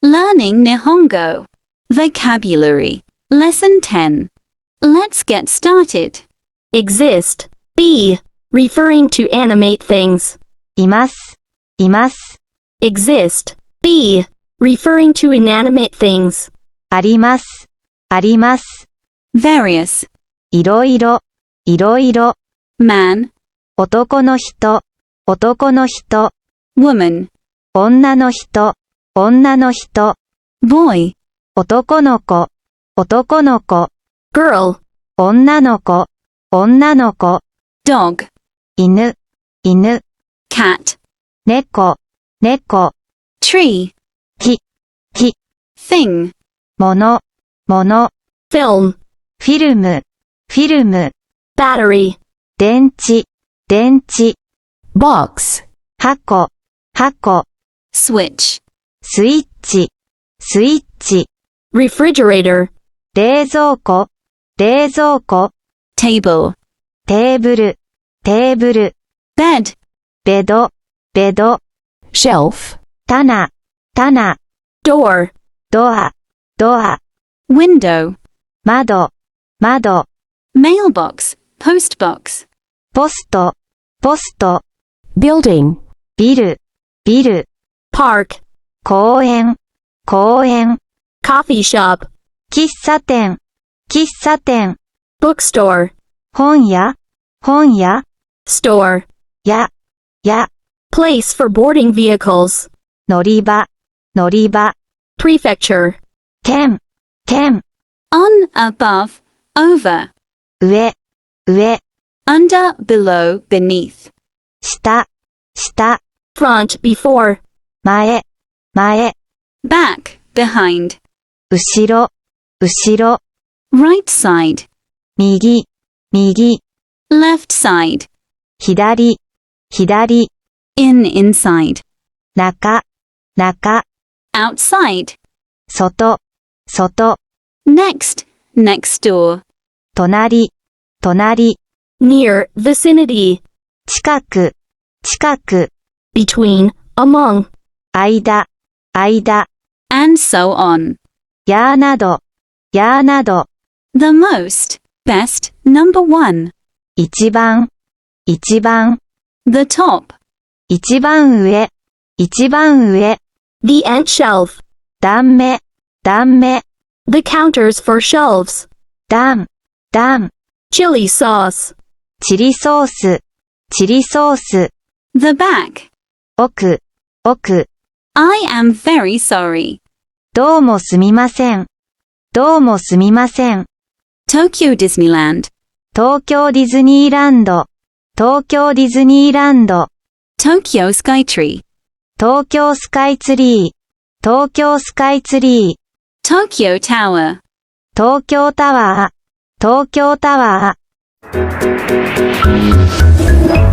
Learning Nihongo. Vocabulary. Lesson 10. Let's get started. Exist. Be. Referring to animate things. います、います。Exist. Be. Referring to inanimate things. あります、あります。Various. いろいろ、いろいろ。Man. 男の人、男の人。Woman. 女の人、女の人。Boy. 男の子、男の子。Girl. 女の子、女の子。Dog. 犬、犬。Cat. 猫、猫。Tree. 木、木。Thing. もの、もの。Film. フィルム、フィルム。Battery. 電池、電池。Box. 箱、箱。Switch. スイッチ、スイッチ。Refrigerator. 冷蔵庫、冷蔵庫。Table. テーブル、テーブル。Bed. ベド、ベド。Shelf. 棚、棚。Door. ドア、ドア。Window. 窓、窓。Mailbox. Postbox. ポスト、ポスト。Building. ビル、ビル。Park. 公園、公園。Coffee shop. 喫茶店、喫茶店。Bookstore. 本屋、本屋。Store. や、や。Place for boarding vehicles. 乗り場、乗り場。Prefecture. 県、県。On, above, over. 上、上。Under, below, beneath. 下、下。Front. Before. 前、前。Back, behind. 後ろ、後ろ。 Right side. 右、右。Left side. 左、左。In, inside. 中、中。Outside. 外、外。Next, next door. 隣、隣。Near. Vicinity. 近く、近く。Between. Among. 間、間。And so on. やなど、やなど。The most, best, number one. 一番、一番。The top. 一番上、一番上。 The ant shelf. 段目、段目。The counters for shelves. 段、段。 Chili sauce. チリソース、チリソース。 The back. 奥、奥。I am very sorry. どうもすみません。どうもすみません。 Tokyo Disneyland. 東京ディズニーランド。東京ディズニーランド。Tokyo Skytree. 東京スカイツリー。東京スカイツリー。 Tokyo Tower. 東京タワー。東京タワー。